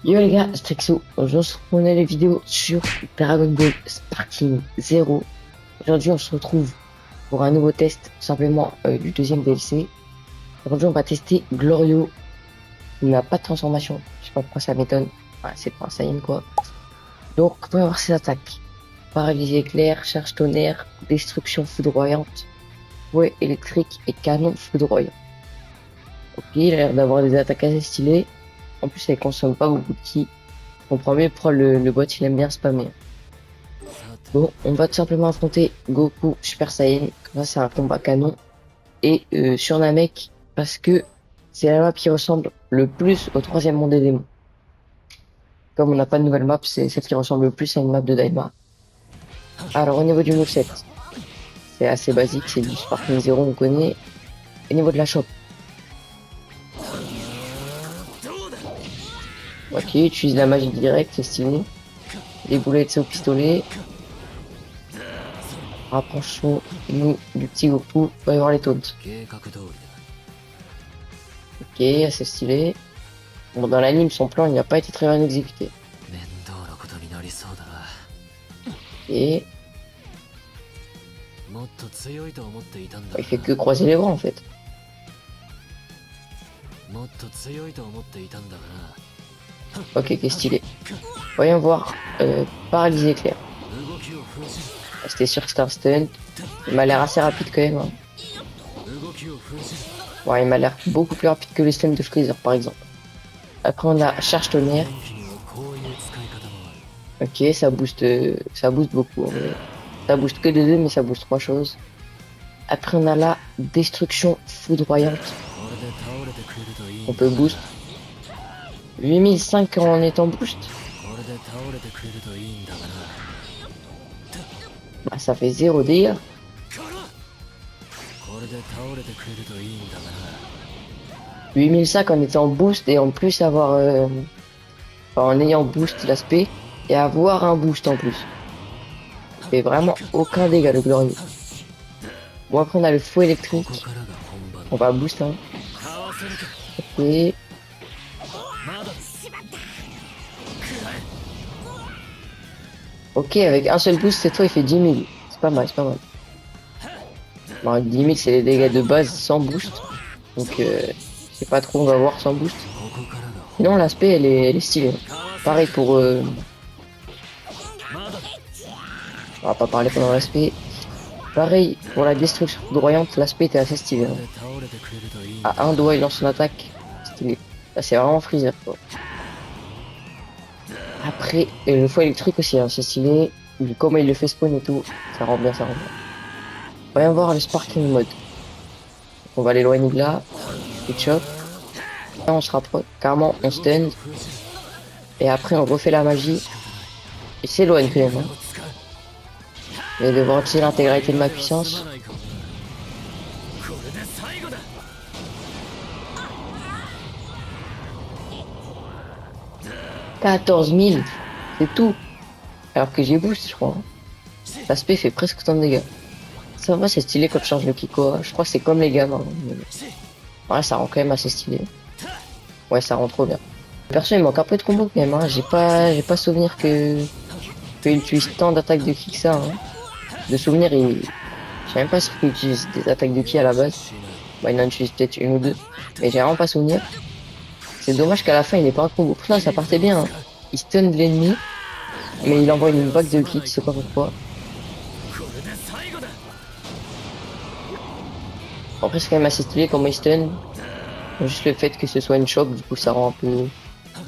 Yo les gars, c'est Trixo. Aujourd'hui on se retrouve les vidéos sur Dragon Ball Sparking Zero. Aujourd'hui on se retrouve pour un nouveau test, tout simplement du deuxième DLC. Aujourd'hui on va tester Glorio. Il n'a pas de transformation. Je sais pas pourquoi ça m'étonne. Ouais, c'est pas un Saiyan quoi. Donc on va voir ses attaques. Paralysie éclair, charge tonnerre, destruction foudroyante, fouet électrique et canon foudroyant. Ok, il a l'air d'avoir des attaques assez stylées. En plus, elle consomme pas beaucoup de ki. On comprend mieux pourquoi le bot il aime bien spammer. Bon, on va tout simplement affronter Goku Super Saiyan. Comme ça, c'est un combat canon. Et sur Namek, parce que c'est la map qui ressemble le plus au troisième monde des démons. Comme on n'a pas de nouvelle map, c'est celle qui ressemble le plus à une map de Daima. Alors, au niveau du moveset, c'est assez basique, c'est du Sparking Zero, on connaît. Au niveau de la shop, ok, utilise la magie directe, c'est stylé. Les boulettes au pistolet. Rapprochons-nous du petit Goku, on va y voir les taunts. Ok, assez stylé. Bon, dans l'anime, son plan, il n'a pas été très bien exécuté. Et il fait que croiser les bras en fait. Ok, qu'est stylé. Voyons voir paralysie éclair. C'était sûr que c'était un stun. Il m'a l'air assez rapide quand même. Hein. Ouais, il m'a l'air beaucoup plus rapide que le stun de Freezer par exemple. Après on a charge tonnerre. Ok, ça booste beaucoup. En vrai. Ça booste que de 2 mais ça booste 3 choses. Après on a la destruction foudroyante. On peut boost. 8005 en étant boost. Bah, ça fait 0 dégâts. 8005 en étant boost et en plus avoir en ayant boost l'aspect et avoir un boost en plus. Ça fait vraiment aucun dégât le glorieux. Bon après on a le fouet électrique. On va boost hein. Ok. Ok, avec un seul boost, cette fois il fait 10 000. C'est pas mal, c'est pas mal. Bon, 10 000 c'est les dégâts de base sans boost. Donc je sais pas trop, on va voir sans boost. Sinon l'aspect elle est stylée. Pareil pour... On va pas parler pendant l'aspect. Pareil pour la destruction foudroyante, l'aspect était assez stylé. Hein. À un doigt il lance son attaque. Stylé. Là c'est vraiment Freezer quoi. Après, le fouet électrique aussi, hein, c'est stylé. Comment il le fait spawn et tout, ça rend bien, ça rend bien. Voyons voir le Sparking mode. On va l'éloigner de là. Good shot. Là, on se rapproche. Carrément, on stun. Et après, on refait la magie. Il s'éloigne quand même. Hein. Je vais devoir utiliser l'intégralité de ma puissance. « 14 000, c'est tout. Alors que j'ai boost, je crois. Hein. L'aspect fait presque autant de dégâts. Ça va, c'est stylé quand je change le Kiko. Je crois que c'est comme les gamins. Ouais, ça rend quand même assez stylé. Ouais, ça rend trop bien. Perso, il manque un peu de combo quand même. Hein. J'ai pas souvenir qu'il utilise tant d'attaques de ki que ça. Hein. De souvenir, je sais même pas si il utilise des attaques de ki à la base. Bah, il en utilise peut-être une ou deux. Mais j'ai vraiment pas souvenir. C'est dommage qu'à la fin il n'ait pas un combo. Pourtant ça partait bien. Hein. Il stun l'ennemi. Mais il envoie une vague de ki, je sais pas pourquoi. Après c'est quand même assez stylé comment il stun. Juste le fait que ce soit une choc, du coup ça rend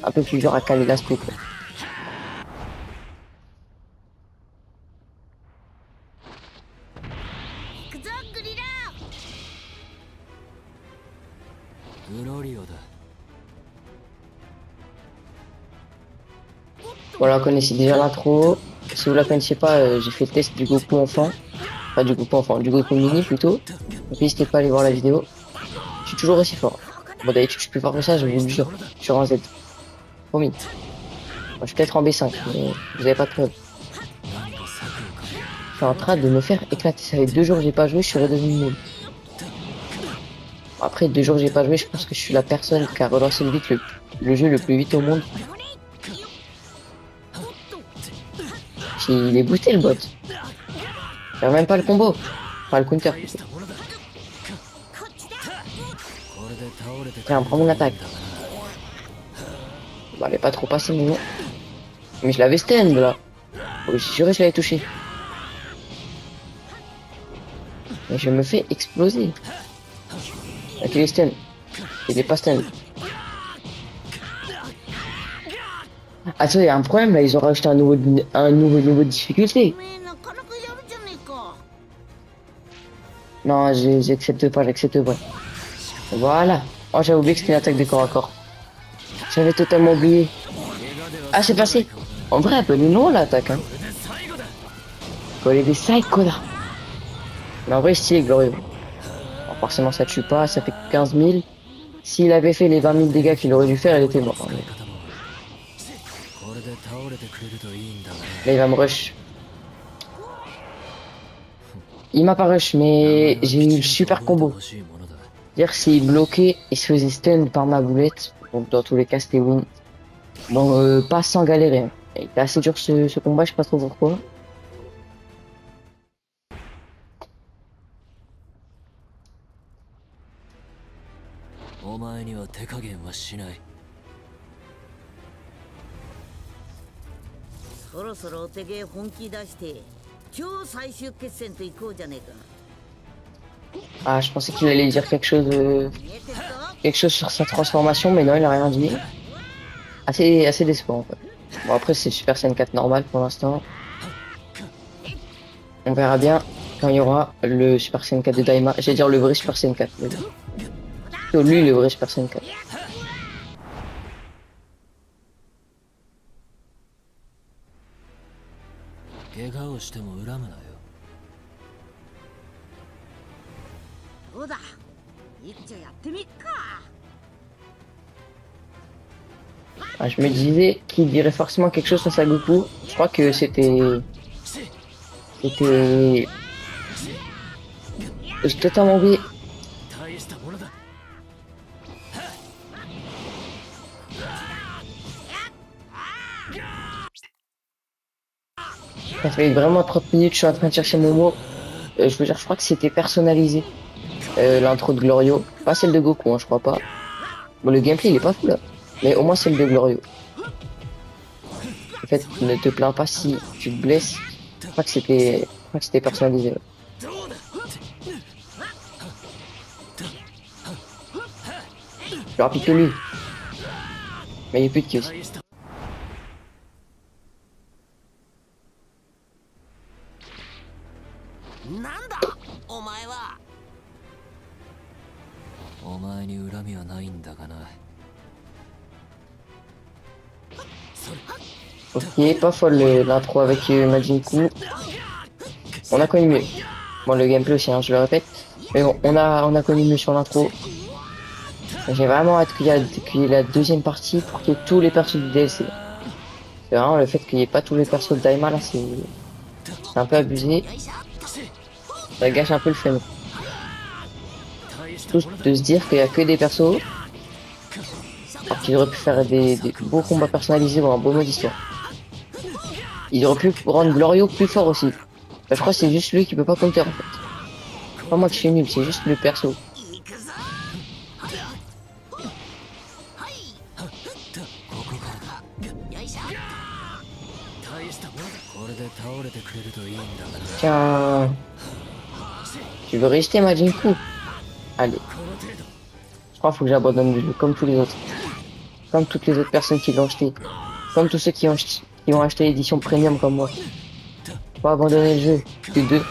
un peu plus dur à caler l'aspect. Voilà, vous connaissez déjà l'intro. Si vous la connaissez pas, j'ai fait le test du Goku enfant. Enfin du Goku enfant, du Goku mini plutôt. Donc n'hésitez pas à aller voir la vidéo. Je suis toujours aussi fort. Bon d'habitude je suis plus fort que ça, je vous le jure. Je suis en Z. Promis. Moi, je suis peut-être en B5, mais vous avez pas de preuve. Je suis en train de me faire éclater. Ça fait 2 jours que j'ai pas joué, je suis redevenu nul. Après 2 jours que j'ai pas joué, je pense que je suis la personne qui a relancé le jeu le plus vite au monde. il est boosté le bot. Il a même pas le combo. Enfin le counter. Tiens, prends mon attaque. Bah, elle est pas trop passée, mais bon. Mais je l'avais stun là. Oh, je suis sûr que je l'avais touché. Mais je me fais exploser. Avec les stun. Il est pas stun. Ah, ça, il y a un problème là. Ils ont rajouté un nouveau niveau de difficulté. Non, j'accepte pas, j'accepte pas. Voilà. Oh, j'avais oublié que c'était une attaque de corps à corps. J'avais totalement oublié. Ah, c'est passé. En vrai, un peu loin l'attaque. Hein. Coller des psychos là. Mais en vrai, stylé, glorieux. Bon, forcément, ça tue pas, ça fait 15 000. S'il avait fait les 20 000 dégâts qu'il aurait dû faire, il était mort. Hein. Là, il va me rush. Il m'a pas rush, mais j'ai eu le super combo. C'est-à-dire s'il bloquait, il se faisait stun par ma boulette. Donc dans tous les cas, c'était win. Bon, pas sans galérer. Hein. Il était assez dur ce combat, je sais pas trop pourquoi. Ah, je pensais qu'il allait dire quelque chose sur sa transformation, mais non, il a rien dit. Assez décevant en fait. Bon, après, c'est Super Saiyan 4 normal pour l'instant. On verra bien quand il y aura le Super Saiyan 4 de Daima. J'allais dire le vrai Super Saiyan 4. Plutôt lui, le vrai Super Saiyan 4. Ah, je me disais qu'il dirait forcément quelque chose sur sa Goku. Je crois que c'était... J'ai totalement oublié. Ça fait vraiment 30 minutes que je suis en train de chercher mon mot. Je veux dire, je crois que c'était personnalisé. L'intro de Glorio. Pas celle de Goku, hein, je crois pas. Bon, le gameplay, il est pas fou là. Mais au moins celle de Glorio. En fait, ne te plains pas si tu te blesses. Je crois que c'était personnalisé. Plus rapide que lui. Mais il est plus de kills. Ok, pas folle l'intro avec Majin Buu. On a connu mieux. Bon, le gameplay aussi, hein, je le répète. Mais bon, on a connu mieux sur l'intro. J'ai vraiment hâte qu'il y ait la deuxième partie pour qu'il y ait tous les persos du DLC. C'est vraiment le fait qu'il n'y ait pas tous les persos de Daima là, c'est un peu abusé. Ça gâche un peu le fun. Tous de se dire qu'il n'y a que des persos. Alors qu'ils auraient pu faire des beaux combats personnalisés ou un beau mode histoire. Ils auraient pu rendre Glorio plus fort aussi. Enfin, je crois que c'est juste lui qui peut pas counter en fait. C'est pas moi qui suis nul, c'est juste le perso. Tiens. Tu veux rester Majin Buu? Allez. Je crois qu'il faut que j'abandonne le jeu, comme tous les autres. Comme toutes les autres personnes qui l'ont acheté. Comme tous ceux qui ont acheté l'édition premium comme moi. Faut abandonner le jeu. Les deux.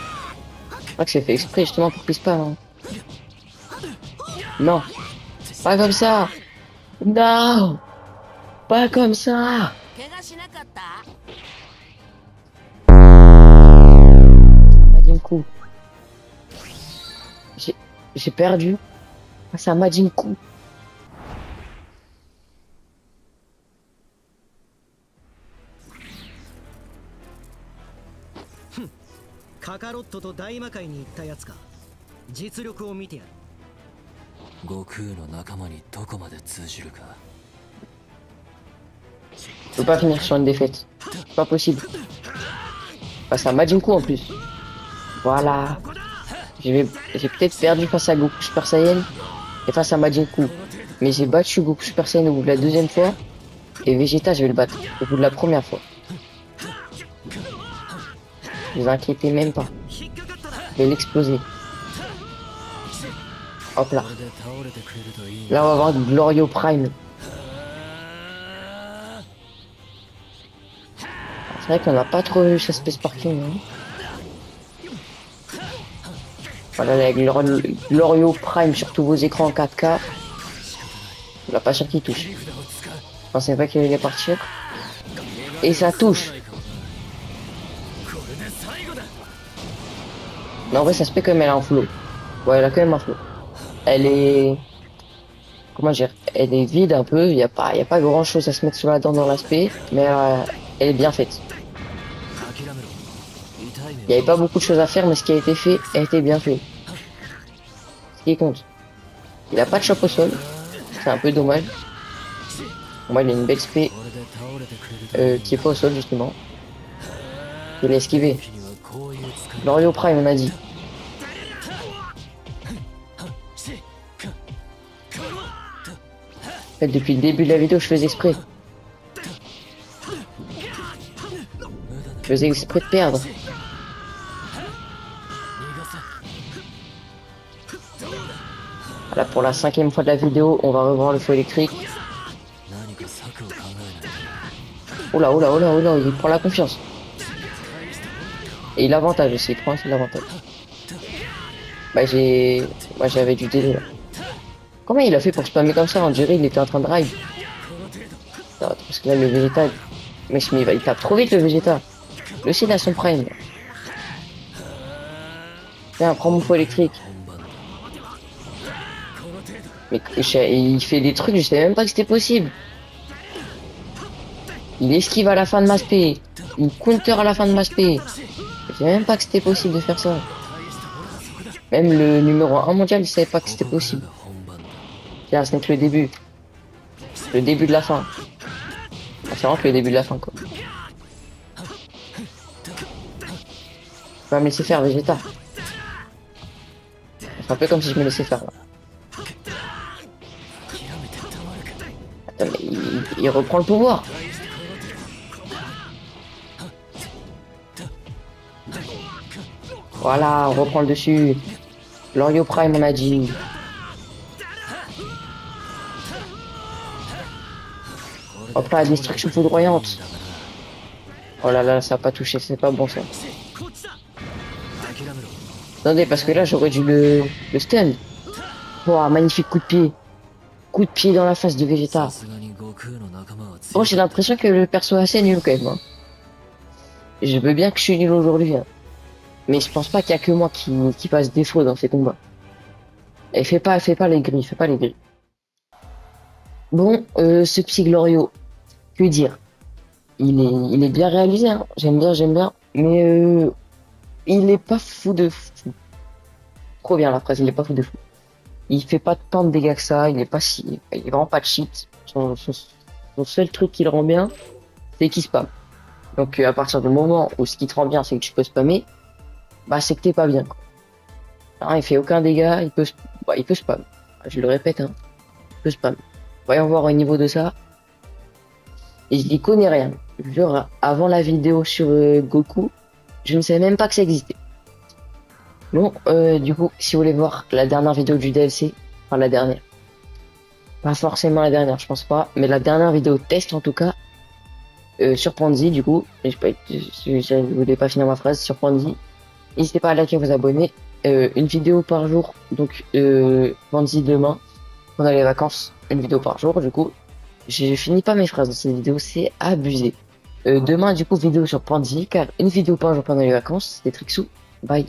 Je crois que c'est fait exprès justement pour qu'il se parle. Hein. Non. Pas comme ça. Non. Pas comme ça. Majin Buu. J'ai perdu. C'est un Majin Buu. Je peux pas finir sur une défaite. C'est pas possible. Face à Majin Buu en plus. Voilà. J'ai peut-être perdu face à Goku Super Saiyan et face à Majin Buu. Mais j'ai battu Goku Super Saiyan au bout de la deuxième fois. Et Vegeta, je vais le battre au bout de la première fois. Ne vous inquiétez même pas. Je vais l'exploser. Hop là. Là, on va avoir Glorio Prime. C'est vrai qu'on n'a pas trop eu ce Space Parking. Hein. Voilà, avec Glorio Prime sur tous vos écrans en 4K. On l'a pas sûr qu'il touche. Je pensais pas qu'il allait partir. Et ça touche. Mais en vrai, ça se fait quand même, elle est en flow. Ouais, elle a quand même un flow. Elle est... Comment dire? Elle est vide un peu. Il n'y a pas grand chose à se mettre sous la dent dans l'aspect. Mais elle est bien faite. Il n'y avait pas beaucoup de choses à faire, mais ce qui a été fait a été bien fait. Ce qui compte. Il n'a pas de choc au sol. C'est un peu dommage. Moi, il a une belle spé qui est pas au sol, justement. Il l'a esquivé. Glorio Prime, on a dit. En fait, depuis le début de la vidéo, je faisais exprès. Je faisais exprès de perdre. Voilà, pour la 5e fois de la vidéo, on va revoir le feu électrique. Oula, oula, oula, oula, il prend la confiance. Et l'avantage aussi, il prend aussi l'avantage. Bah moi j'avais du délai là. Comment il a fait pour spammer comme ça? On dirait il était en train de ride. Parce que là le Vegeta... Mais il tape trop vite le Vegeta. Le aussi il a son prime. Tiens, prends mon feu électrique. Mais il fait des trucs, je savais même pas que c'était possible. Il esquive à la fin de ma spé. Il counter à la fin de ma spé. Je savais même pas que c'était possible de faire ça. Même le numéro 1 mondial, il savait pas que c'était possible. Tiens, ce n'est que le début. Le début de la fin. C'est vraiment que le début de la fin, quoi. Je vais me laisser faire, Vegeta. C'est un peu comme si je me laissais faire, là. Attends, mais il reprend le pouvoir. Voilà, on reprend le dessus. Glorio Prime, on a dit. Hop là, destruction foudroyante. Oh là là, ça a pas touché, c'est pas bon ça. Attendez, parce que là, j'aurais dû le stun. Oh, magnifique coup de pied. Coup de pied dans la face de Vegeta. Bon, j'ai l'impression que le perso est assez nul quand même. Hein. Je veux bien que je suis nul aujourd'hui. Hein. Mais je pense pas qu'il y a que moi qui passe défaut dans ces combats. Et fais pas les grilles, fais pas les grilles. Bon, ce Psy Glorio, que dire? Il est bien réalisé, hein. J'aime bien. Mais il est pas fou de fou. Trop bien la phrase, il est pas fou de fou. Il fait pas tant de dégâts que ça, il est vraiment pas de cheat. Son seul truc qui le rend bien, c'est qu'il spam. Donc à partir du moment où ce qui te rend bien, c'est que tu peux spammer, bah c'est que t'es pas bien. Quoi. Hein, il fait aucun dégât, il peut spam. Je le répète, hein, il peut spam. Voyons voir au niveau de ça. Et je n'y connais rien. Genre, avant la vidéo sur Goku, je ne savais même pas que ça existait. Bon, du coup, si vous voulez voir la dernière vidéo du DLC, enfin la dernière, pas forcément la dernière, je pense pas, mais la dernière vidéo test en tout cas, sur Panzi, du coup, je voulais pas finir ma phrase, sur Panzi, n'hésitez pas à liker, vous abonner, une vidéo par jour, donc Panzi demain, pendant les vacances, une vidéo par jour, du coup, je finis pas mes phrases dans cette vidéo, c'est abusé. Demain, du coup, vidéo sur Panzi, car une vidéo par jour pendant les vacances, c'est Trixou, bye.